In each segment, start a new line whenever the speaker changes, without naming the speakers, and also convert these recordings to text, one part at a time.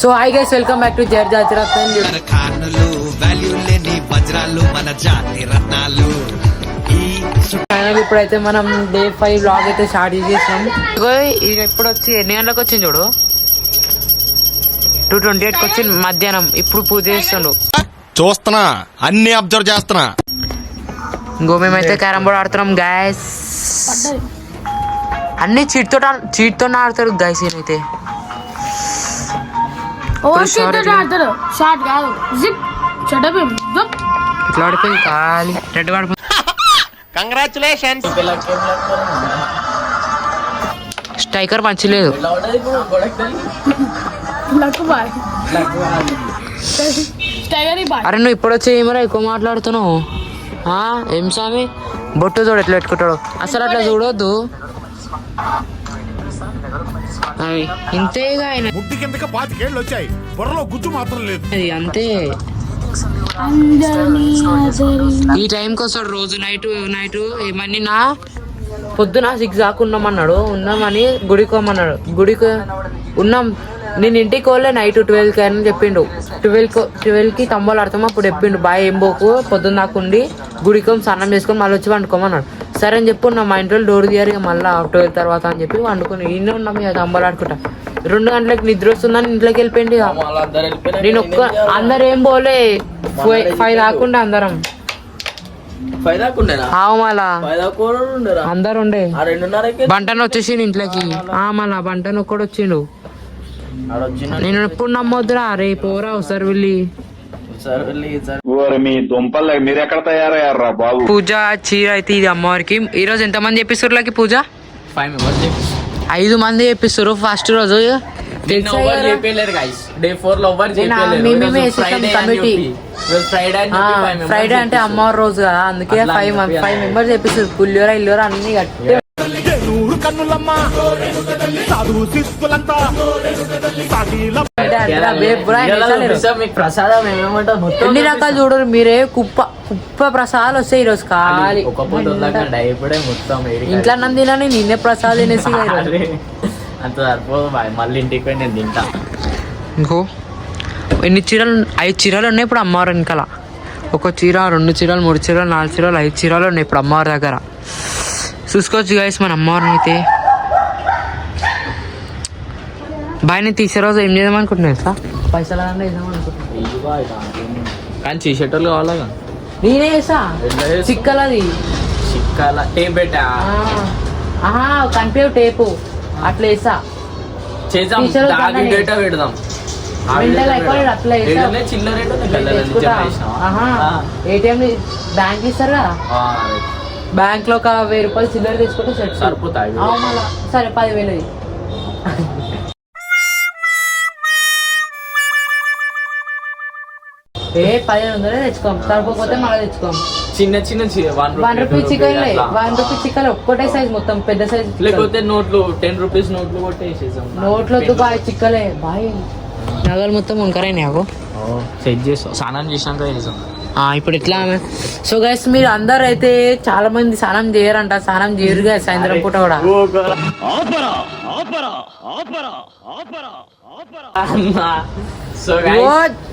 So hi guys, welcome back to జర్ జాతి ఇప్పుడైతే మనం డే 5 వ్లాగ్ అయితే స్టార్ట్ చేసేసాం. ఇది ఎప్పుడు వచ్చి ఎన్ని గంటలకు వచ్చింది చూడు, 2:28కి వచ్చి మధ్యాహ్నం. ఇప్పుడు పూజ చేస్తుండు,
చూస్తున్నా, అన్ని అబ్జర్వ్ చేస్తున్నా.
ఇంకో మేమైతే క్యారమ్ బోర్డ్ ఆడుతున్నాం గైస్. అన్ని చీట్తో ఆడతారు గైస్. ఈయనైతే ఇట్లా ఆడిపోయింది ఖాళీ రెడ్ పడిపోయింది.
కంగ్రాచులేషన్స్.
స్ట్రైకర్ మంచిలేదు. అరే నువ్వు ఇప్పుడు వచ్చి ఏమరా ఎక్కువ మాట్లాడుతున్నావు? ఏం స్వామి, బొట్టు చూడు ఎట్లా పెట్టుకుంటాడు. అసలు అట్లా చూడొద్దు. అవి ఇంతేగా ఆయన
వచ్చాయి, బుర్రలో గుజ్జు మాత్రం లేదు.
అది అంతే. ఈ టైంకి వస్తాడు రోజు నైట్ ఏమని నా పొద్దున 6 దాకా ఉన్నామన్నాడు. ఉన్నామని గుడికి పోమన్నాడు. గుడికి ఉన్నాం. నేను ఇంటికి పోలే, నైట్ 12కి అని చెప్పిండు. 12కి తంబోలు ఆడతాము అప్పుడు చెప్పిండు. బాయ్ ఏం పోకు, పొద్దున్న దాకా ఉండి గుడికి స్నానం చేసుకొని మళ్ళీ వచ్చి వండుకోమన్నాడు. సరే అని చెప్పి మా ఇంట్లో డోర్ తీయారు. ఇక మళ్ళీ 12 తర్వాత అని చెప్పి వండుకొని ఇన్నే ఉన్నాం. ఇక తంబోలు ఆడుకుంటా. 2 గంటలకు నిద్ర వస్తుందని ఇంట్లోకి వెళ్ళిపోయింది. నేను అందరు ఏం పోలే, 5 దాకుండా అందరం అందరు ఉండే. బంటన్ వచ్చేసి ఇంట్లోకి. మళ్ళా బంటన్ ఒక్కడు వచ్చిండు. నేను ఎప్పుడు నమ్మొద్దురా, రేపు పోరా ఒకసారి వెళ్ళి. పూజ చీర అయితే ఇది అమ్మవారికి. ఈ రోజు ఎంత మంది చెప్పిస్తారు పూజ? 5 మంది చెప్పిస్తారు ఫస్ట్ రోజు. ఫ్రైడే అంటే అమ్మవారి రోజు కదా, అందుకే 5 మెంబర్స్ చెప్పిస్తారు. పుల్లియోర ఇల్లురా అన్ని కట్టి ఎన్ని రకాలు చూడరు మీరే. కుప్ప ప్రసాదాలు వస్తాయి ఈరోజు. ఖాళీ ఇంట్లో అన్నం తినని నిన్నే ప్రసాదం తినేసి
అంత సరిపోదు. మళ్ళీ ఇంటికి పోయి నేను తింటా.
ఇంకో ఎన్ని చీరలు, 5 చీరలు ఉన్నాయి ఇప్పుడు అమ్మవారు వెనకాల. 1 చీర, 2 చీరలు, 3 చీరలు, 4 చీరలు, 5 చీరలు ఉన్నాయి ఇప్పుడు అమ్మవారి దగ్గర. చూసుకోవచ్చు గైస్ మన అమ్మవారిని అయితే. బాయ్ నేను తీసే రోజు ఏం చేద్దాం అనుకుంటున్నాను సార్, పైసలు వేద్దాం అనుకుంటున్నాను.
కానీ చేసేటోళ్ళు కావాలా?
నేనే వేసా చిక్కలది.
చిక్కల టేప్ పెట్టా,
కనిపే టేపు అట్లా వేసా.
చేద్దాం, పెడదాం.
ఏటీఎం బ్యాంక్ ఇస్తారు కదా, బ్యాంక్ లో 1000 రూపాయలు చిల్లర తీసుకుంటే సెట్
సరిపోతాయి.
సరే 10,000. ఏ 1500 తెచ్చుకోం, సరిపోతే మళ్ళీ తెచ్చుకోం.
చిన్న 1
రూపీ చికెన్, 1 రూపీ చికెన్ ఒక్కటే సైజ్, మొత్తం పెద్ద సైజ్.
లేకపోతే నోట్లు 10 రూపీస్ నోట్లు కొట్టేసేసాం.
నోట్లు వద్దు బాయ్, చిక్కలే బాయ్. నగలు మొత్తం వంకరే నాకు
సెట్ చేస్తాం, స్నానం చేసినాక చేసాం.
ఇప్పుడు ఎట్లా? సో గైస్ మీరు అందరు అయితే చాలా మంది స్నానం చేయరంట, స్నానం చేయరు గైస్ సాయంత్రం పూట కూడా.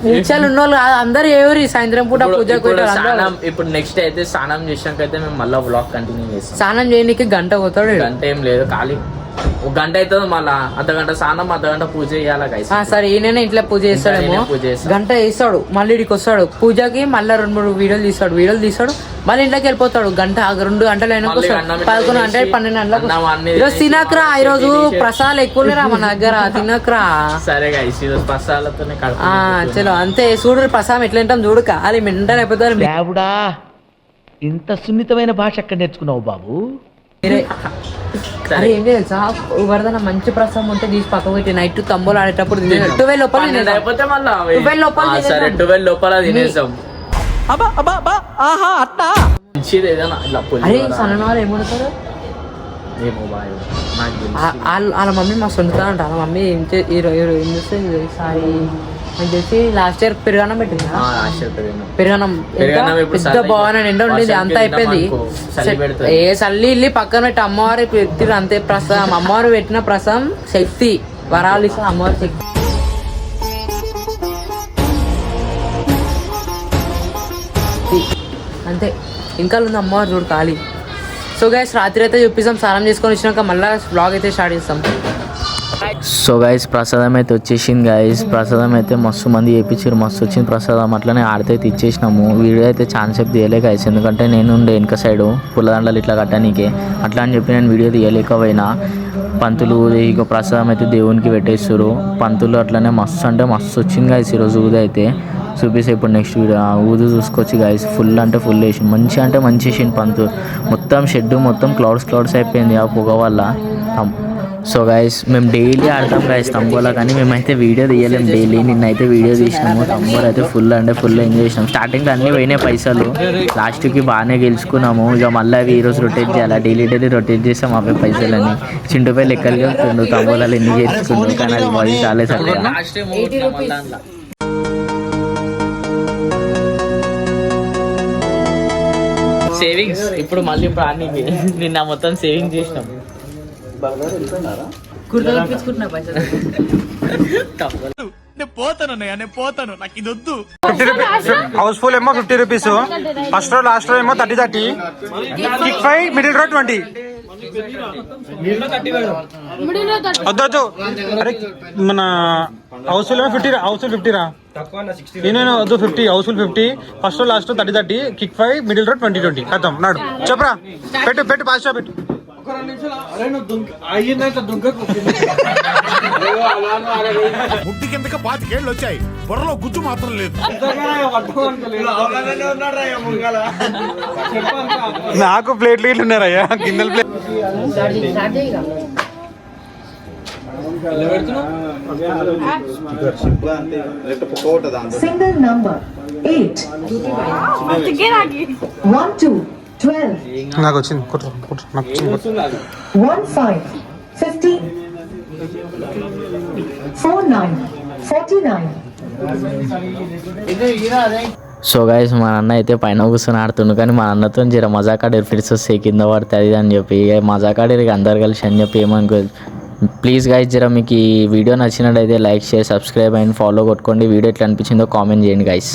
నిమిషాలు ఉన్నోళ్ళు కాదు, అందరు ఎవరు సాయంత్రం పూట పూజకు.
ఇప్పుడు నెక్స్ట్ అయితే స్నానం చేసినాక అయితే మేము మళ్ళీ వ్లాగ్ కంటిన్యూ చేస్తాం.
స్నానం చేయడానికి గంట పోతాడు.
గంట ఏం లేదు, ఖాళీ 1 గంట అవుతుంది. మళ్ళా అర్ధగంట స్నానం, అర్ధగంట పూజ చేయాలి.
సరే ఈయన ఇంట్లో పూజ చేస్తాడేమో, గంట వేస్తాడు. మళ్ళీ ఇడికి వస్తాడు పూజకి, మళ్ళీ 2-3 వీడియోలు తీస్తాడు. మళ్ళీ ఇంట్లోకి వెళ్ళిపోతాడు. 2 గంటలు అయినా 11 గంటలు 12 గంటలకు. ఈరోజు తినకరా, ఈరోజు ప్రసాదాలు ఎక్కువనే రా మన దగ్గర, తినకరా.
సరే ప్రసాదాలతోనే
చలో అంతే. చూడు ప్రసాదం ఎట్లా తింటాం చూడు, ఖాళీ మెంటల్ అయిపోతారు.
దేవుడా, ఇంత సున్నితమైన భాష ఎక్కడ నేర్చుకున్నావు బాబు?
అరే ఏం తెలుసా, ఎవరిదైనా మంచి ప్రసాదం ఉంటే తీసి పక్క పెట్టి నైట్ తంబోలు ఆడేటప్పుడు 12
లోపల తినేసాం.
అరే సన్న వాళ్ళు ఏమడుతారు, వాళ్ళ మమ్మీ మస్తు వండుతారంట. వాళ్ళ మమ్మీ ఏం చేస్తుంది ఈసారి అని చెప్పి లాస్ట్ ఇయర్ పెరుగన్నం పెట్టింది. పెరుగన్నం పెద్ద బాగా ఎండ ఉండేది, అంతా అయిపోయింది. ఏ చల్లి ఇల్లి పక్కన పెట్టి అమ్మవారి పెట్టిరు అంతే. ప్రసాదం అమ్మవారు పెట్టిన ప్రసాదం శక్తి, వరాలు ఇస్తే అమ్మవారి శక్తి. అంతే. ఇంకా ఉంది అమ్మవారు చూడు ఖాళీ. సో గైస్ రాత్రి అయితే చూపిస్తాం, స్నానం చేసుకొని వచ్చినాక మళ్ళీ బ్లాగ్ అయితే స్టార్ట్ చేస్తాం.
సో గైస్ ప్రసాదం అయితే వచ్చేసింది గైస్. ప్రసాదం అయితే మస్తు మంది చేయించారు, మస్తు వచ్చింది ప్రసాదం. అట్లనే ఆడితే అయితే ఇచ్చేసినాము. వీడియో అయితే ఛాన్సేపు తీయలే గైస్, ఎందుకంటే నేను ఉండే వెనక సైడు పుల్లదండలు ఇట్లా కట్టడానికే. అట్లా అని చెప్పి నేను వీడియో తీయలేకపోయినా. పంతులు ఇక ప్రసాదం అయితే దేవునికి పెట్టేస్తారు పంతులు. అట్లనే మస్తు అంటే మస్తు వచ్చింది గైస్ ఈరోజు ఊది అయితే. చూపిస్తే ఇప్పుడు నెక్స్ట్ వీడియో ఊదు చూసుకోవచ్చు గైస్. ఫుల్ అంటే ఫుల్ వేసి మంచి అంటే మంచి వేసింది పంతులు. మొత్తం షెడ్ మొత్తం క్లౌడ్స్ అయిపోయింది ఆ పొగ వల్ల. సో గైస్ మేము డైలీ ఆడతాం గైస్ తంబోలా, కానీ మేమైతే వీడియో తీయలేం డైలీ. నిన్నైతే వీడియో తీసినాము. తంబోలా అయితే ఫుల్ అంటే ఫుల్ ఎంజాయ్ చేసినాం. స్టార్టింగ్లో అన్నీ పోయినాయి పైసలు, లాస్ట్కి బాగానే గెలుచుకున్నాము. ఇక మళ్ళీ అవి ఈరోజు రొటేట్ చేయాలి, డైలీ రొటేట్ చేస్తాం అవే పైసలని. చింటుపై లెక్కలు చెప్తుండు తంబోలాలు ఎన్ని చేసుకుండు, కానీ అది బాయ్స్ చాలా చక్కగా. సేవింగ్స్ ఇప్పుడు మళ్ళీ ఇప్పుడు అన్ని నిన్న మొత్తం సేవింగ్ చేసినాం.
నేను పోతాను నాకు ఇది వద్దు.
హౌస్ఫుల్ ఏమో 50 రూపీస్, ఫస్ట్ రో లాస్ట్ రో ఏమో 30 కిక్ 5 మిడిల్ రో 20. వద్దు అరే మన హౌస్ఫుల్ ఏమో 50 రా నేను వద్దు 50 హౌస్ఫుల్ 50 ఫస్ట్ రో లాస్ట్ రో 30 కిక్ 5 మిడిల్ రో 20 కథం నాడు చెప్పరా. పెట్టు పాస్టా పెట్టు.
ముట్టి కిందకి 5 ఏళ్ళు వచ్చాయి, బుర్రలో గుజ్జు మాత్రం లేదు.
నాకు ప్లేట్లు ఇల్లు ఉన్నారయ్యా, గిన్నెల ప్లేట్.
Single number 8 1 2 12
నాకు వచ్చింది నాకు వచ్చింది
1 5 50 4 9 49.
సో గైస్ మా అన్న అయితే పైన కూర్చొని ఆడుతుండు, కానీ మా అన్నతో జర మజాకాడేరు ఫిట్స్ వస్తే కింద పడుతుంది అని చెప్పి మజాకాడేరు అందరు కలిసి అని చెప్పి ఏమనుకో. ప్లీజ్ గైస్ జర మీకు ఈ వీడియో నచ్చినట్టయితే like share subscribe and follow కొట్టుకోండి. వీడియో ఎట్లా అనిపించిందో కామెంట్ చేయండి గైస్.